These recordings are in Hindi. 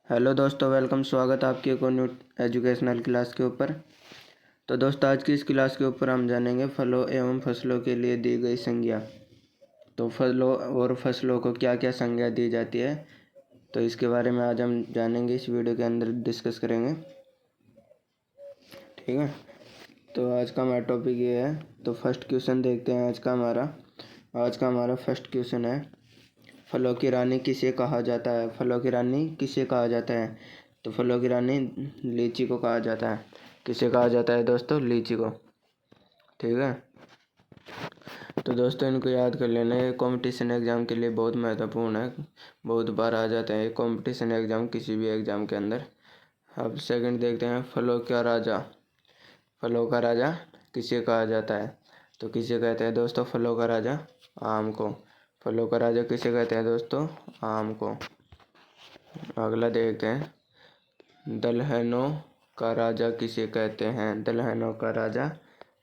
हेलो दोस्तों, वेलकम। स्वागत है आपकी एक और न्यू एजुकेशनल क्लास के ऊपर। तो दोस्तों, आज की इस क्लास के ऊपर हम जानेंगे फलों एवं फसलों के लिए दी गई संज्ञा। तो फलों और फसलों को क्या क्या संज्ञा दी जाती है, तो इसके बारे में आज हम जानेंगे, इस वीडियो के अंदर डिस्कस करेंगे। ठीक है, तो आज का हमारा टॉपिक ये है। तो फर्स्ट क्वेश्चन देखते हैं आज का हमारा फर्स्ट क्वेश्चन है, फलों की रानी किसे कहा जाता है। फलों की रानी किसे कहा जाता है? तो फलों की रानी लीची को कहा जाता है। किसे कहा जाता है दोस्तों? लीची को। ठीक है, तो दोस्तों इनको याद कर लेना। ये कंपटीशन एग्जाम के लिए बहुत महत्वपूर्ण है, बहुत बार आ जाते हैं कंपटीशन एग्जाम, किसी भी एग्जाम के अंदर। अब सेकंड देखते हैं, फलों का राजा किसे कहा जाता है। तो किसे कहते हैं दोस्तों फलों का राजा? आम को। फलों का राजा किसे कहते हैं दोस्तों? आम को। अगला देखते हैं, दलहनों का राजा किसे कहते हैं। दलहनों का राजा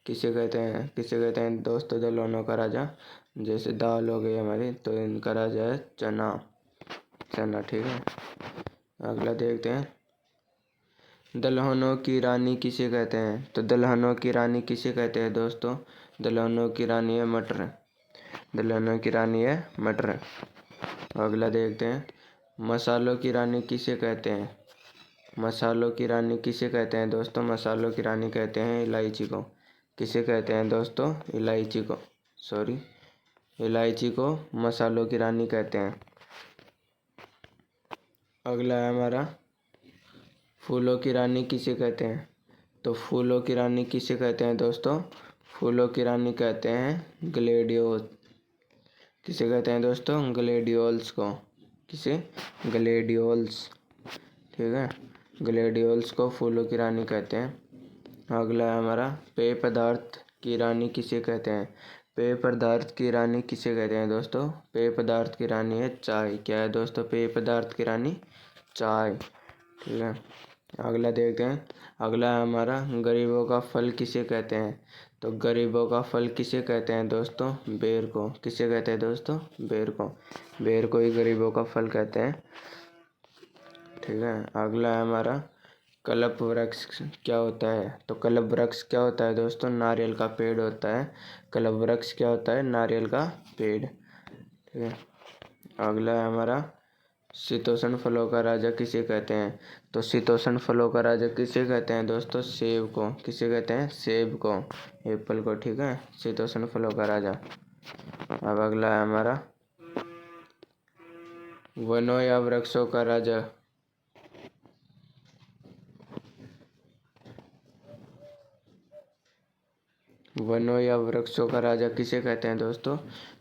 किसे कहते हैं? किसे कहते हैं दोस्तों दलहनों का राजा? जैसे दाल हो गई हमारी, तो इनका राजा है चना। ठीक है। अगला देखते हैं, दलहनों की रानी किसे कहते हैं। तो दलहनों की रानी किसे कहते हैं दोस्तों? दलहनों की रानी है मटर। दलहनों की रानी है मटर। अगला देखते हैं, मसालों की रानी किसे कहते हैं। मसालों की रानी किसे कहते हैं दोस्तों? मसालों की रानी कहते हैं इलायची को। किसे कहते हैं दोस्तों? इलायची को। इलायची को मसालों की रानी कहते हैं। अगला है हमारा, फूलों की रानी किसे कहते हैं। तो फूलों की रानी किसे कहते हैं दोस्तों? फूलों की रानी कहते हैं ग्लेडियोल। किसे कहते हैं दोस्तों? ग्लेडियोल्स को। किसे? ग्लेडियोल्स। ठीक है, ग्लेडियोल्स को फूलों की रानी कहते हैं। अगला है हमारा, पेय पदार्थ की रानी किसे कहते हैं। पेय पदार्थ की रानी किसे कहते हैं दोस्तों? पेय पदार्थ की रानी है चाय। क्या है दोस्तों पेय पदार्थ की रानी? चाय। ठीक है, अगला देखते हैं। अगला है हमारा, गरीबों का फल किसे कहते हैं। तो गरीबों का फल किसे कहते हैं दोस्तों? बेर को। किसे कहते हैं दोस्तों? बेर को। बेर को ही गरीबों का फल कहते हैं। ठीक है, अगला है हमारा, कल्प वृक्ष क्या होता है। तो कल्प वृक्ष क्या होता है दोस्तों? नारियल का पेड़ होता है। कल्प वृक्ष क्या होता है? नारियल का पेड़। ठीक है, अगला है हमारा, शीतोष्ण फलों का राजा किसे कहते हैं। तो शीतोष्ण फलों का राजा किसे कहते हैं दोस्तों? सेब को। किसे कहते हैं? सेब को, एप्पल को। ठीक है, शीतोष्ण फलों का राजा। अब अगला है हमारा, वनों या वृक्षों का राजा। वनों या वृक्षों का राजा किसे कहते हैं दोस्तों?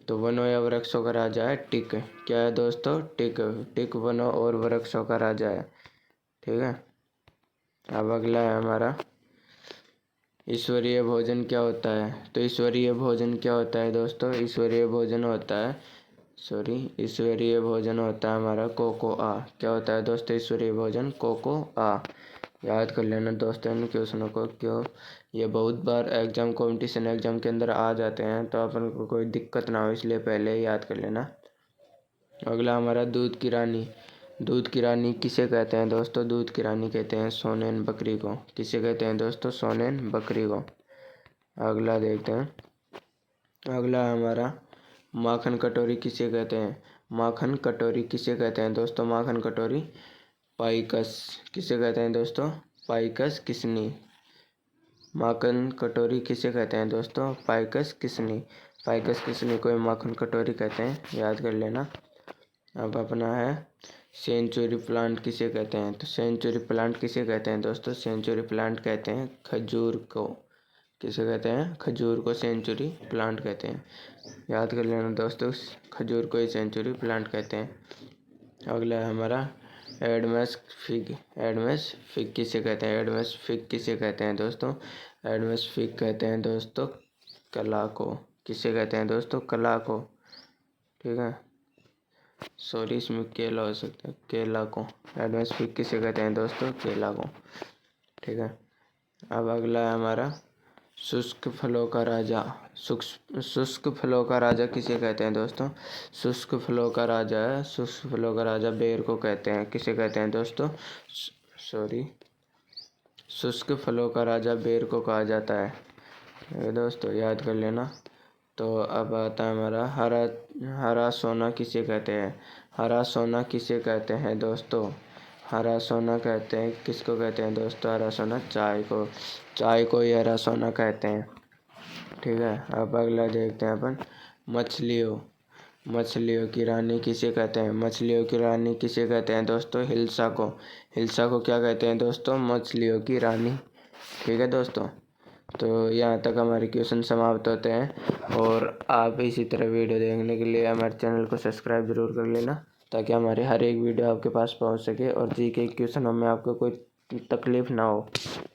तो वनों या वृक्षों का राजा है टिक। क्या है दोस्तों? टिक। टिक वनों और वृक्षों का राजा है। ठीक है, अब अगला है हमारा, ईश्वरीय भोजन क्या होता है। तो ईश्वरीय भोजन क्या होता है दोस्तों? ईश्वरीय भोजन होता है हमारा कोकोआ। क्या होता है दोस्तों ईश्वरीय भोजन? कोकोआ। याद कर लेना दोस्तों इन क्वेश्चनों को, क्यों ये बहुत बार एग्जाम, कंपटीशन एग्जाम के अंदर आ जाते हैं, तो अपन को कोई दिक्कत ना हो, इसलिए पहले ही याद कर लेना। अगला हमारा, दूध की रानी। दूध की रानी किसे कहते हैं दोस्तों? दूध की रानी कहते हैं सोनेन बकरी को। किसे कहते हैं दोस्तों? सोनेन बकरी को। अगला देखते हैं, अगला हमारा, माखन कटोरी किसे कहते हैं। माखन कटोरी किसे कहते हैं दोस्तों? माखन कटोरी पाइकस। किसे कहते हैं दोस्तों? पाइकस किसनी। माखन कटोरी किसे कहते हैं दोस्तों? पाइकस किसनी। पाइकस किसनी को माखन कटोरी कहते हैं, याद कर लेना। अब अपना है, सेंचुरी प्लांट किसे कहते हैं। तो सेंचुरी प्लांट किसे कहते हैं दोस्तों? सेंचुरी प्लांट कहते हैं खजूर को। किसे कहते हैं? खजूर को सेंचुरी प्लांट कहते हैं। याद कर लेना दोस्तों, खजूर को ही सेंचुरी प्लांट कहते हैं। अगला है हमारा, एडमस फिग। एडमस फिग किसे कहते हैं? एडमस फिग किसे कहते हैं दोस्तों? एडमस फिग कहते हैं दोस्तों कला को। किसे कहते हैं दोस्तों? कला को। ठीक है, सॉरी इसमें केला हो सकता है, केला को। एडमस फिग किसे कहते हैं दोस्तों? केला को। ठीक है, अब अगला है हमारा, शुष्क फलों का राजा। शुष्क फलों का राजा किसे कहते हैं दोस्तों? शुष्क फलों का राजा है, शुष्क फलों का राजा बेर को कहते हैं। किसे कहते हैं दोस्तों? सॉरी, शुष्क फलों का राजा बेर को कहा जाता है। ये दोस्तों याद कर लेना। तो अब आता है हमारा हरा सोना किसे कहते हैं? हरा सोना किसे कहते हैं दोस्तों? हरा सोना कहते हैं, किसको कहते हैं दोस्तों? हरा सोना चाय को ही हरा सोना कहते हैं। ठीक है, अब अगला देखते हैं अपन। मछलियों की रानी किसे कहते हैं? मछलियों की रानी किसे कहते हैं दोस्तों? हिल्सा को क्या कहते हैं दोस्तों? मछलियों की रानी। ठीक है दोस्तों, तो यहाँ तक हमारे क्वेश्चन समाप्त होते हैं। और आप इसी तरह वीडियो देखने के लिए हमारे चैनल को सब्सक्राइब जरूर कर लेना, ताकि हमारे हर एक वीडियो आपके पास पहुँच सके और जी के क्वेश्चनों में आपको कोई तकलीफ ना हो।